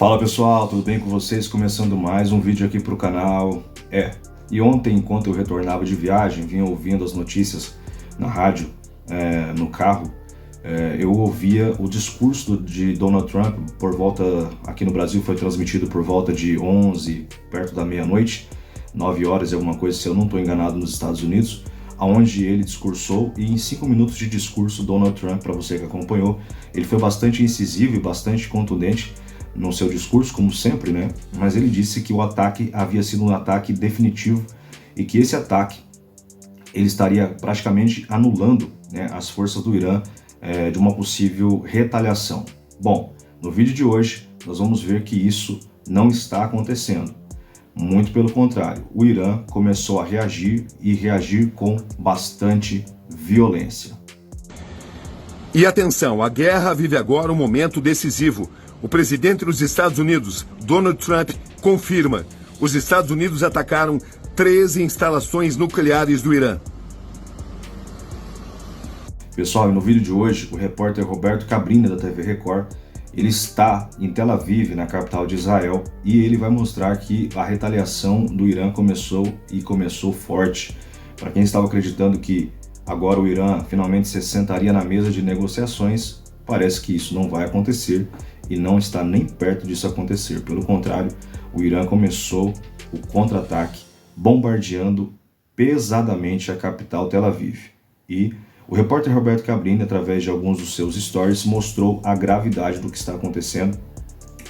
Fala pessoal, tudo bem com vocês? Começando mais um vídeo aqui para o canal. E ontem, enquanto eu retornava de viagem, vinha ouvindo as notícias na rádio, no carro, eu ouvia o discurso de Donald Trump por volta, aqui no Brasil foi transmitido por volta de 11, perto da meia-noite, 9 horas e alguma coisa, se eu não estou enganado, nos Estados Unidos, onde ele discursou, e em 5 minutos de discurso, Donald Trump, para você que acompanhou, ele foi bastante incisivo e bastante contundente no seu discurso, como sempre, né? Mas ele disse que o ataque havia sido um ataque definitivo e que esse ataque ele estaria praticamente anulando, né, as forças do Irã de uma possível retaliação. Bom, no vídeo de hoje nós vamos ver que isso não está acontecendo. Muito pelo contrário, o Irã começou a reagir e reagir com bastante violência. E atenção, a guerra vive agora um momento decisivo. O presidente dos Estados Unidos, Donald Trump, confirma: os Estados Unidos atacaram 13 instalações nucleares do Irã. Pessoal, e no vídeo de hoje, o repórter Roberto Cabrini, da TV Record, ele está em Tel Aviv, na capital de Israel, e ele vai mostrar que a retaliação do Irã começou forte. Para quem estava acreditando que agora o Irã finalmente se sentaria na mesa de negociações, parece que isso não vai acontecer e não está nem perto disso acontecer. Pelo contrário, o Irã começou o contra-ataque bombardeando pesadamente a capital Tel Aviv. E o repórter Roberto Cabrini, através de alguns dos seus stories, mostrou a gravidade do que está acontecendo.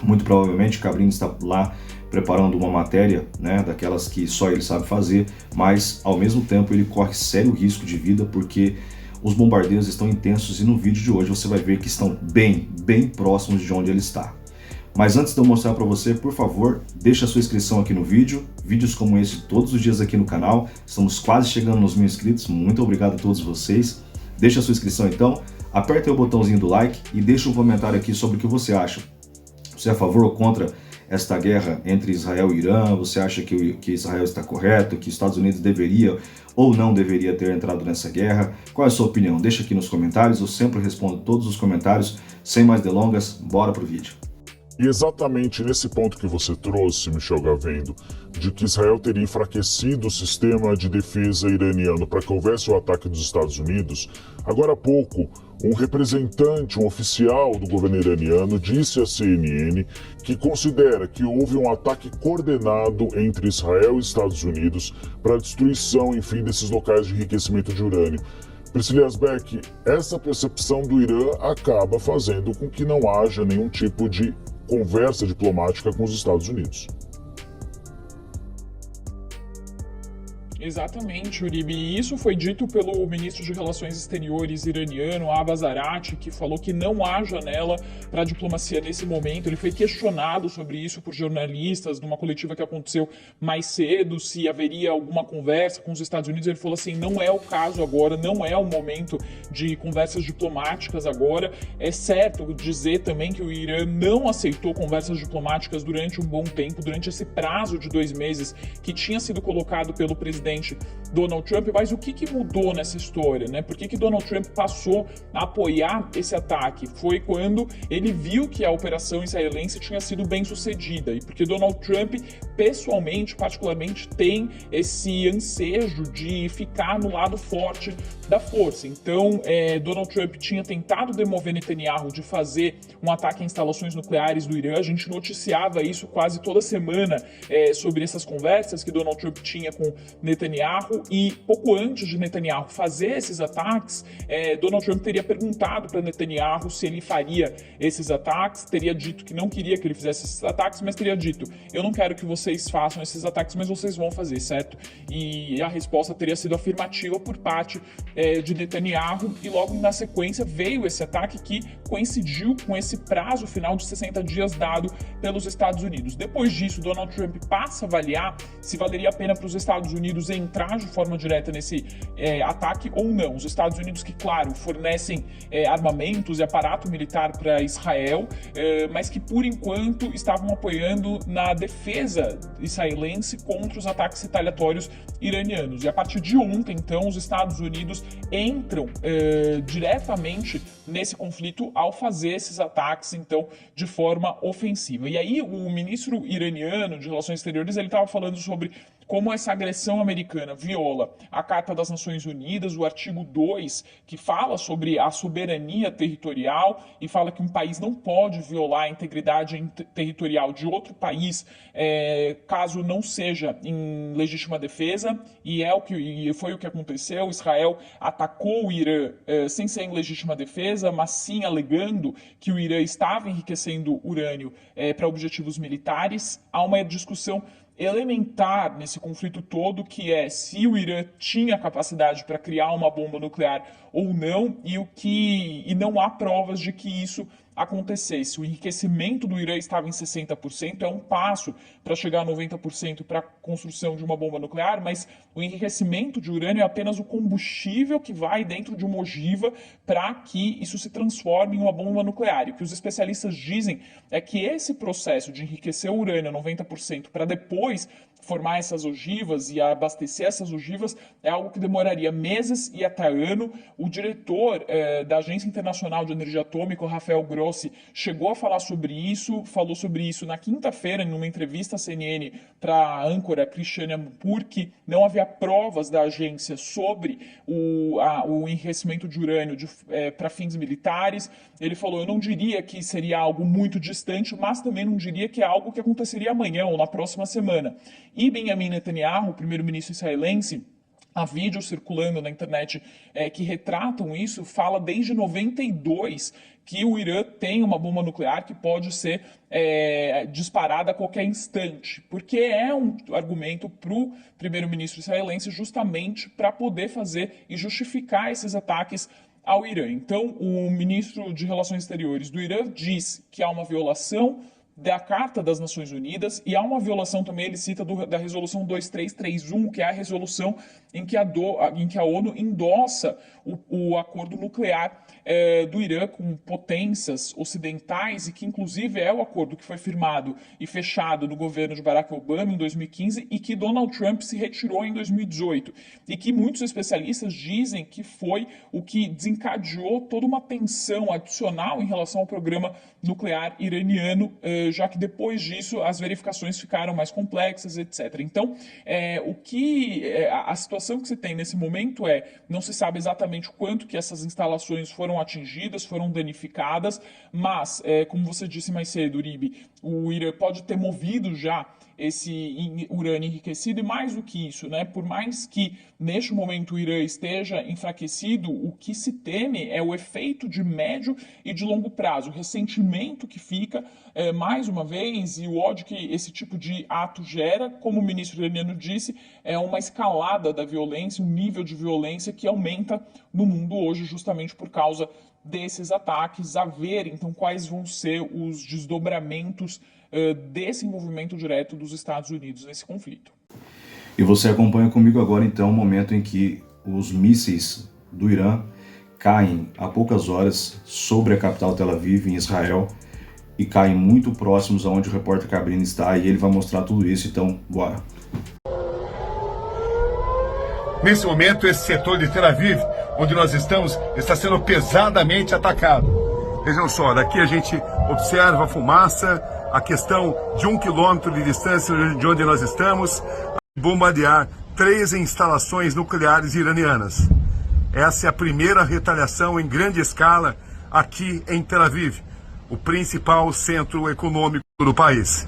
Muito provavelmente Cabrini está lá preparando uma matéria, né, daquelas que só ele sabe fazer, mas ao mesmo tempo ele corre sério risco de vida porque os bombardeios estão intensos e no vídeo de hoje você vai ver que estão bem próximos de onde ele está. Mas antes de eu mostrar para você, por favor, deixa a sua inscrição aqui no vídeo. Vídeos como esse todos os dias aqui no canal. Estamos quase chegando nos 1000 inscritos. Muito obrigado a todos vocês. Deixa a sua inscrição então, aperta aí o botãozinho do like e deixa um comentário aqui sobre o que você acha. Você é a favor ou contra esta guerra entre Israel e Irã? Você acha que Israel está correto, que os Estados Unidos deveria ou não deveria ter entrado nessa guerra? Qual é a sua opinião? Deixa aqui nos comentários, eu sempre respondo todos os comentários. Sem mais delongas, bora pro vídeo. E exatamente nesse ponto que você trouxe, Michel Gavendo, de que Israel teria enfraquecido o sistema de defesa iraniano para que houvesse o ataque dos Estados Unidos, agora há pouco, um representante, um oficial do governo iraniano disse à CNN que considera que houve um ataque coordenado entre Israel e Estados Unidos para a destruição, enfim, desses locais de enriquecimento de urânio. Priscila Asbeck, essa percepção do Irã acaba fazendo com que não haja nenhum tipo de conversa diplomática com os Estados Unidos. Exatamente, Uribe. E isso foi dito pelo ministro de Relações Exteriores iraniano, Abbas Araqchi, que falou que não há janela para a diplomacia nesse momento. Ele foi questionado sobre isso por jornalistas numa coletiva que aconteceu mais cedo, se haveria alguma conversa com os Estados Unidos. Ele falou assim, não é o caso agora, não é o momento de conversas diplomáticas agora. É certo dizer também que o Irã não aceitou conversas diplomáticas durante um bom tempo, durante esse prazo de 2 meses que tinha sido colocado pelo presidente Donald Trump, mas o que mudou nessa história, né? Por que Donald Trump passou a apoiar esse ataque? Foi quando ele viu que a operação israelense tinha sido bem sucedida, e porque Donald Trump, pessoalmente, particularmente, tem esse ansejo de ficar no lado forte da força. Então, Donald Trump tinha tentado demover Netanyahu de fazer um ataque a instalações nucleares do Irã. A gente noticiava isso quase toda semana sobre essas conversas que Donald Trump tinha com Netanyahu, e pouco antes de Netanyahu fazer esses ataques, Donald Trump teria perguntado para Netanyahu se ele faria esses ataques, teria dito que não queria que ele fizesse esses ataques, mas teria dito, eu não quero que vocês façam esses ataques, mas vocês vão fazer, certo? E a resposta teria sido afirmativa por parte de Netanyahu, e logo na sequência veio esse ataque que coincidiu com esse prazo final de 60 dias dado pelos Estados Unidos. Depois disso, Donald Trump passa a avaliar se valeria a pena para os Estados Unidos entrar de forma direta nesse ataque ou não. Os Estados Unidos que, claro, fornecem armamentos e aparato militar para Israel, mas que, por enquanto, estavam apoiando na defesa israelense contra os ataques retaliatórios iranianos. E a partir de ontem, então, os Estados Unidos entram diretamente nesse conflito ao fazer esses ataques, então, de forma ofensiva. E aí, o ministro iraniano de Relações Exteriores, ele estava falando sobre como essa agressão americana viola a Carta das Nações Unidas, o artigo 2, que fala sobre a soberania territorial e fala que um país não pode violar a integridade territorial de outro país caso não seja em legítima defesa, e foi o que aconteceu. Israel atacou o Irã sem ser em legítima defesa, mas sim alegando que o Irã estava enriquecendo urânio para objetivos militares. Há uma discussão elementar nesse conflito todo, que é se o Irã tinha capacidade para criar uma bomba nuclear ou não, e não há provas de que isso acontecesse. O enriquecimento do Irã estava em 60%, é um passo para chegar a 90% para a construção de uma bomba nuclear, mas o enriquecimento de urânio é apenas o combustível que vai dentro de uma ogiva para que isso se transforme em uma bomba nuclear. E o que os especialistas dizem é que esse processo de enriquecer o urânio a 90% para depois formar essas ogivas e abastecer essas ogivas é algo que demoraria meses e até ano. O diretor da Agência Internacional de Energia Atômica, Rafael Grossi, chegou a falar sobre isso, falou sobre isso na quinta-feira, em uma entrevista à CNN para a âncora Christiane Amanpour, que não havia provas da agência sobre o enriquecimento de urânio para fins militares. Ele falou: eu não diria que seria algo muito distante, mas também não diria que é algo que aconteceria amanhã ou na próxima semana. E Benjamin Netanyahu, o primeiro-ministro israelense, há vídeos circulando na internet que retratam isso, fala desde 92 que o Irã tem uma bomba nuclear que pode ser disparada a qualquer instante, porque é um argumento para o primeiro-ministro israelense justamente para poder fazer e justificar esses ataques ao Irã. Então, o ministro de Relações Exteriores do Irã diz que há uma violação da Carta das Nações Unidas e há uma violação também, ele cita, da Resolução 2331, que é a resolução em que a ONU endossa o acordo nuclear do Irã com potências ocidentais, e que inclusive é o acordo que foi firmado e fechado no governo de Barack Obama em 2015 e que Donald Trump se retirou em 2018, e que muitos especialistas dizem que foi o que desencadeou toda uma tensão adicional em relação ao programa nuclear iraniano, já que depois disso as verificações ficaram mais complexas, etc. Então, a situação que se tem nesse momento não se sabe exatamente o quanto que essas instalações foram atingidas, foram danificadas, mas, como você disse mais cedo, Uribe, o Irã pode ter movido já esse urânio enriquecido, e mais do que isso, por mais que neste momento o Irã esteja enfraquecido, o que se teme é o efeito de médio e de longo prazo, o ressentimento que fica, mais uma vez, e o ódio que esse tipo de ato gera. Como o ministro iraniano disse, é uma escalada da violência, um nível de violência que aumenta no mundo hoje justamente por causa desses ataques. A ver, então, quais vão ser os desdobramentos desse envolvimento direto dos Estados Unidos nesse conflito. E você acompanha comigo agora, então, o momento em que os mísseis do Irã caem há poucas horas sobre a capital Tel Aviv, em Israel, e caem muito próximos aonde o repórter Cabrini está, e ele vai mostrar tudo isso, então, bora. Nesse momento, esse setor de Tel Aviv, onde nós estamos, está sendo pesadamente atacado. Vejam só, daqui a gente observa a fumaça, a questão de 1 quilômetro de distância de onde nós estamos, bombardear 3 instalações nucleares iranianas. Essa é a primeira retaliação em grande escala aqui em Tel Aviv, o principal centro econômico do país.